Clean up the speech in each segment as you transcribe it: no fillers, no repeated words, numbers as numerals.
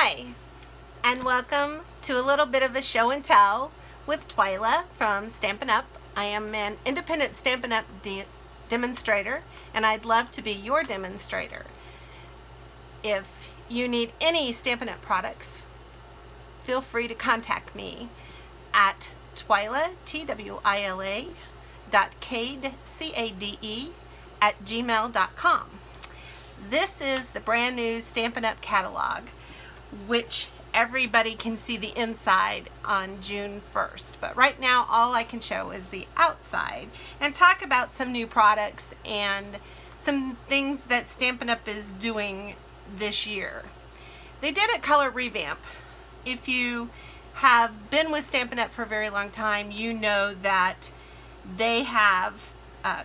Hi, and welcome to a little bit of a show and tell with Twyla from Stampin' Up. I am an independent Stampin' Up demonstrator, and I'd love to be your demonstrator. If you need any Stampin' Up products, feel free to contact me at Twyla, Twila, .cade, C-A-D-E, @gmail.com. This is the brand new Stampin' Up catalog, which everybody can see the inside on June 1st. But right now, all I can show is the outside and talk about some new products and some things that Stampin' Up is doing this year. They did a color revamp. If you have been with Stampin' Up for a very long time, you know that they have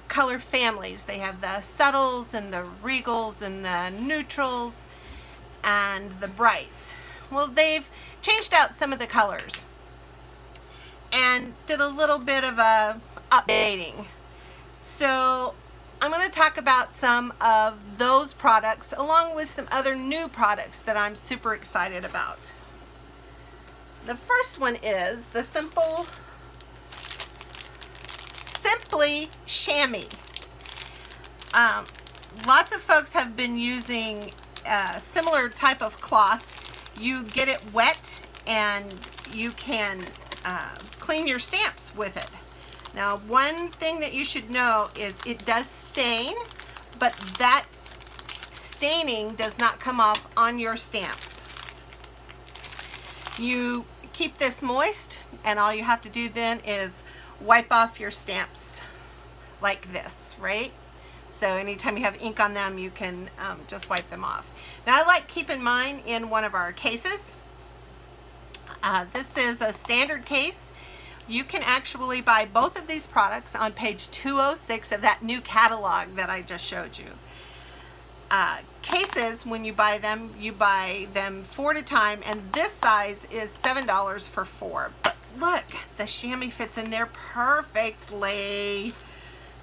color families. They have the subtles and the regals and the neutrals and the brights. Well, they've changed out some of the colors and did a little bit of a updating. So I'm going to talk about some of those products along with some other new products that I'm super excited about. The first one is the Simply Chamois. Lots of folks have been using a similar type of cloth. You get it wet and you can clean your stamps with it. Now, one thing that you should know is it does stain, but that staining does not come off on your stamps. You keep this moist, and all you have to do then is wipe off your stamps like this, right? So anytime you have ink on them, you can just wipe them off. Now, I like keeping mine in one of our cases. This is a standard case. You can actually buy both of these products on page 206 of that new catalog that I just showed you. Cases, when you buy them 4 at a time, and this size is $7 for 4. But look, the chamois fits in there perfectly.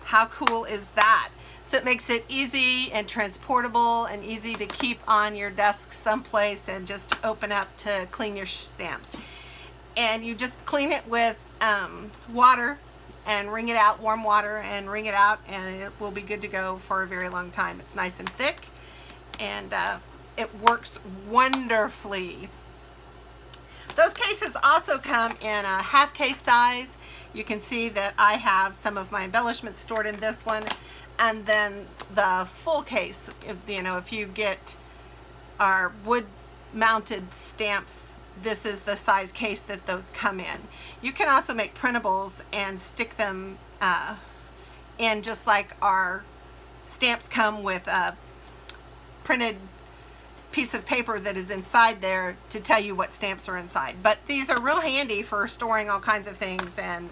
How cool is that? So it makes it easy and transportable and easy to keep on your desk someplace and just open up to clean your stamps. And you just clean it with water and wring it out, warm water, and wring it out, and it will be good to go for a very long time. It's nice and thick, and it works wonderfully. Those cases also come in a half case size. You can see that I have some of my embellishments stored in this one, and then the full case, if you get our wood mounted stamps, this is the size case that those come in. You can also make printables and stick them in, just like our stamps come with a printed piece of paper that is inside there to tell you what stamps are inside. But these are real handy for storing all kinds of things and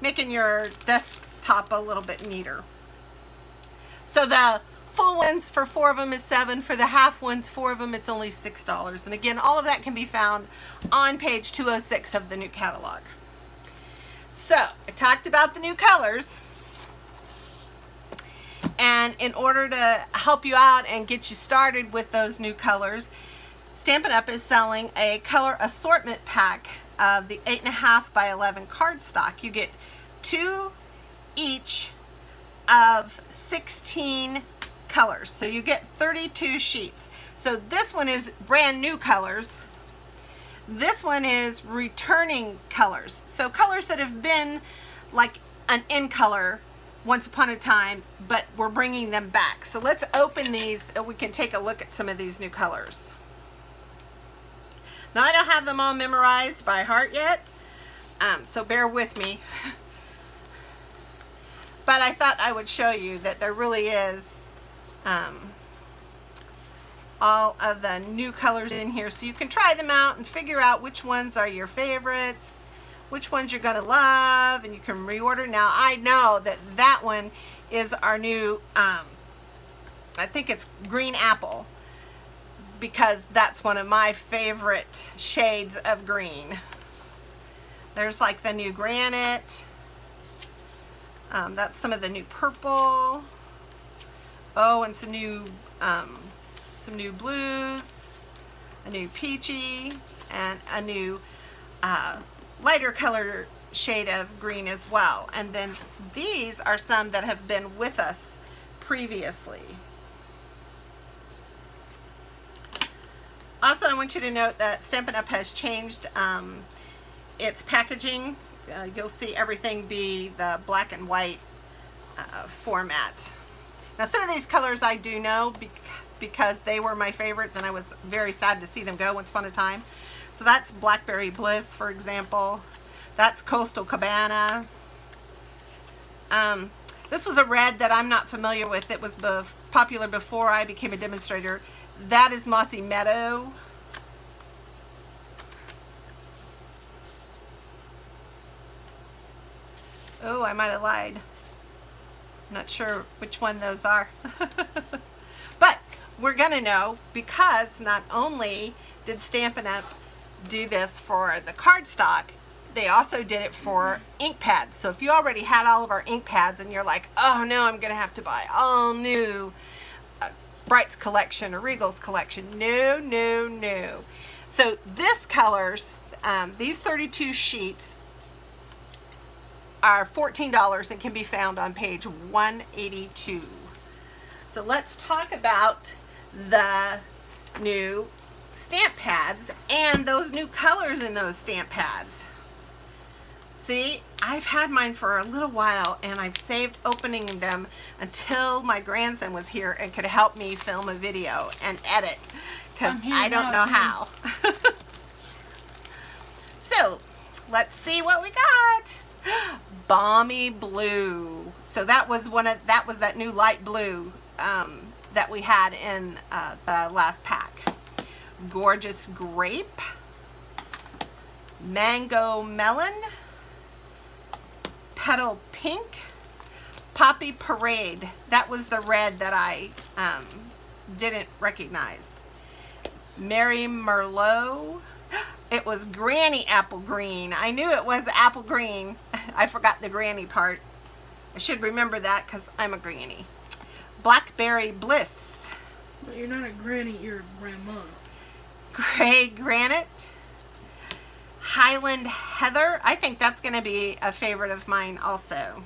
making your desktop a little bit neater. So the full ones for 4 of them is $7. For the half ones, 4 of them, it's only $6. And again, all of that can be found on page 206 of the new catalog. So I talked about the new colors. And in order to help you out and get you started with those new colors, Stampin' Up is selling a color assortment pack of the 8.5 by 11 cardstock. You get 2 each of 16 colors. So you get 32 sheets. So this one is brand new colors. This one is returning colors. So colors that have been like an in color once upon a time, but we're bringing them back. So let's open these and we can take a look at some of these new colors. Now, I don't have them all memorized by heart yet, so bear with me. But I thought I would show you that there really is all of the new colors in here, so you can try them out and figure out which ones are your favorites, which ones you're gonna love, and you can reorder. Now, I know that that one is our new, I think it's green apple, because that's one of my favorite shades of green. There's like the new granite. That's some of the new purple. Oh, and some new blues. a new peachy, and a new lighter color shade of green as well. And then these are some that have been with us previously. Also, I want you to note that Stampin' Up! Has changed its packaging. You'll see everything be the black and white format. Now, some of these colors I do know because they were my favorites, and I was very sad to see them go once upon a time. So that's Blackberry Bliss, for example. That's Coastal Cabana. This was a red that I'm not familiar with. It was popular before I became a demonstrator. That is Mossy Meadow. Oh, I might have lied. Not sure which one those are. But we're gonna know, because not only did Stampin' Up! Do this for the cardstock, they also did it for ink pads. So if you already had all of our ink pads and you're like, oh no, I'm gonna have to buy all new Bright's collection or Regal's collection. No, no, no. So this colors, these 32 sheets are $14 and can be found on page 182. So let's talk about the new stamp pads and those new colors in those stamp pads. See, I've had mine for a little while, and I've saved opening them until my grandson was here and could help me film a video and edit, because I don't know how. So let's see what we got. Balmy Blue. So that was that new light blue that we had in the last pack. Gorgeous Grape, Mango Melon, Petal Pink, Poppy Parade. That was the red that I didn't recognize. Mary Merlot. It was Granny Apple Green. I knew it was apple green. I forgot the granny part. I should remember that because I'm a granny. Blackberry Bliss. But you're not a granny, you're a grandma. Gray Granite. Highland Heather. I think that's going to be a favorite of mine also.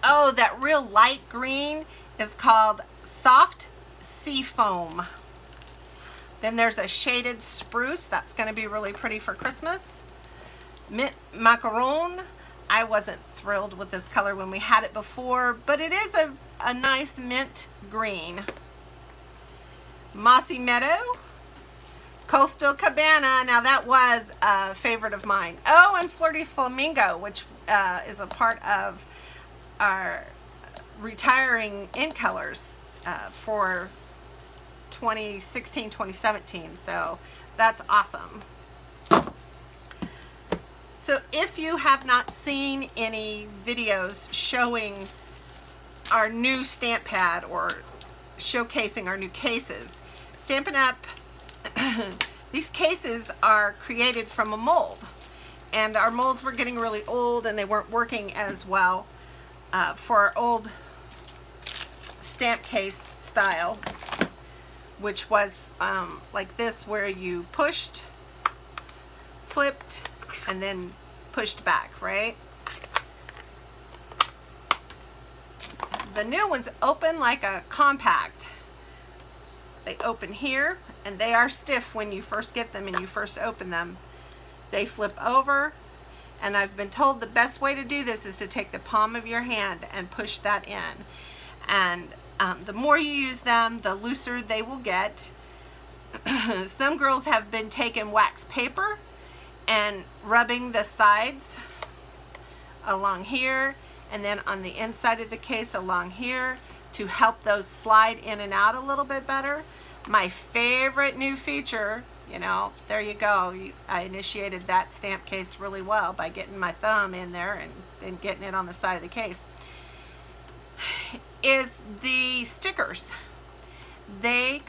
Oh, that real light green is called Soft Sea Foam. Then there's a shaded spruce. That's going to be really pretty for Christmas. Mint Macaron. I wasn't thrilled with this color when we had it before, but it is a nice mint green. Mossy Meadow. Coastal Cabana. Now that was a favorite of mine. Oh, and Flirty Flamingo, which is a part of our retiring in colors for 2016, 2017. So that's awesome. So if you have not seen any videos showing our new stamp pad or showcasing our new cases, Stampin' Up! These cases are created from a mold, and our molds were getting really old and they weren't working as well for our old stamp case style, which was like this, where you pushed, flipped, and then pushed back, right? The new ones open like a compact. They open here, and they are stiff when you first get them and you first open them. They flip over, and I've been told the best way to do this is to take the palm of your hand and push that in. And the more you use them, the looser they will get. Some girls have been taking wax paper and rubbing the sides along here, and then on the inside of the case along here, to help those slide in and out a little bit better. My favorite new feature, you know, there you go. I initiated that stamp case really well by getting my thumb in there and then getting it on the side of the case, is the stickers. They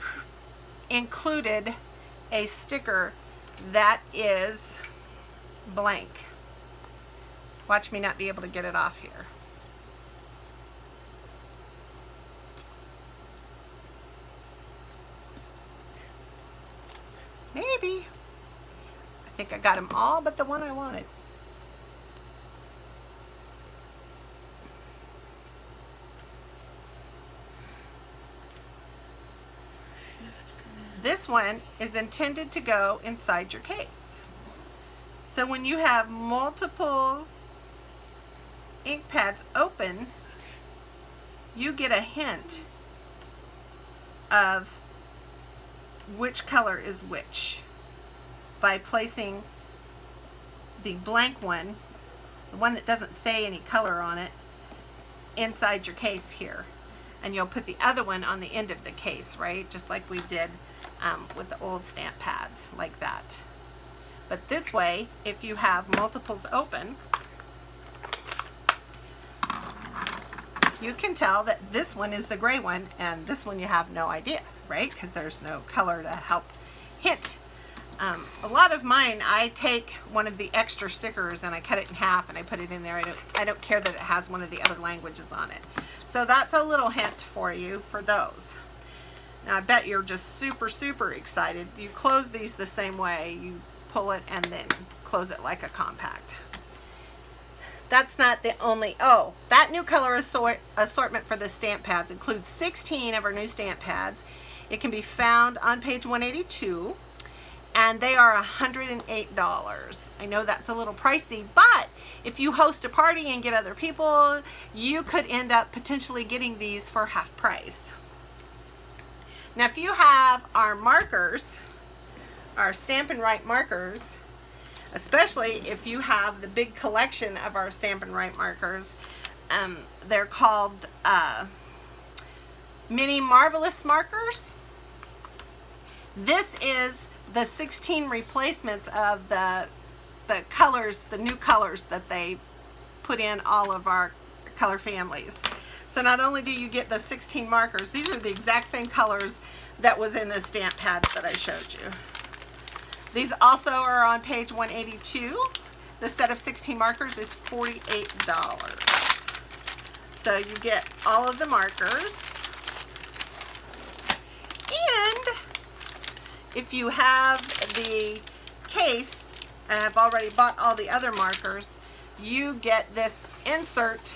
included a sticker that is blank. Watch me not be able to get it off here. maybe. I think I got them all but the one I wanted. This one is intended to go inside your case. So when you have multiple ink pads open, you get a hint of which color is which by placing the blank one, the one that doesn't say any color on it, inside your case here. And you'll put the other one on the end of the case, right? Just like we did with the old stamp pads, like that. But this way, if you have multiples open, you can tell that this one is the gray one and this one you have no idea, right? Because there's no color to help hint. A lot of mine, I take one of the extra stickers and I cut it in half and I put it in there. I don't care that it has one of the other languages on it. So that's a little hint for you for those. Now I bet you're just super excited. You close these the same way. You pull it and then close it like a compact. That's not the only, oh, that new color assortment for the stamp pads includes 16 of our new stamp pads. It can be found on page 182. And they are $108. I know that's a little pricey, but if you host a party and get other people, you could end up potentially getting these for half price. Now, if you have our markers, our Stampin' Right markers, especially if you have the big collection of our Stampin' Right markers, they're called Mini Marvelous markers. This is the 16 replacements of the colors, the new colors that they put in all of our color families. So not only do you get the 16 markers, these are the exact same colors that was in the stamp pads that I showed you. These also are on page 182. The set of 16 markers is $48. So you get all of the markers. And if you have the case, I have already bought all the other markers, you get this insert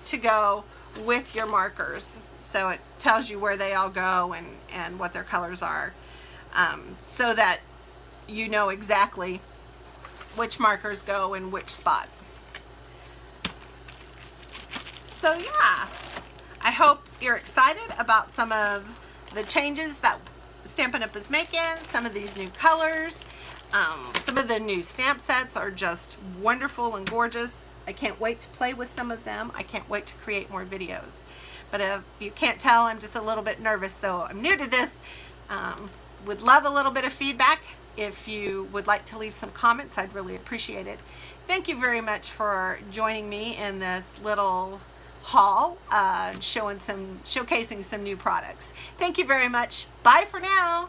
to go with your markers. So it tells you where they all go and what their colors are, so that you know exactly which markers go in which spot. So yeah, I hope you're excited about some of the changes that Stampin' Up is making, some of these new colors. Some of the new stamp sets are just wonderful and gorgeous. I can't wait to play with some of them. I can't wait to create more videos. But if you can't tell, I'm just a little bit nervous, so I'm new to this. Would love a little bit of feedback. If you would like to leave some comments, I'd really appreciate it. Thank you very much for joining me in this little haul, showcasing some new products. Thank you very much. Bye for now.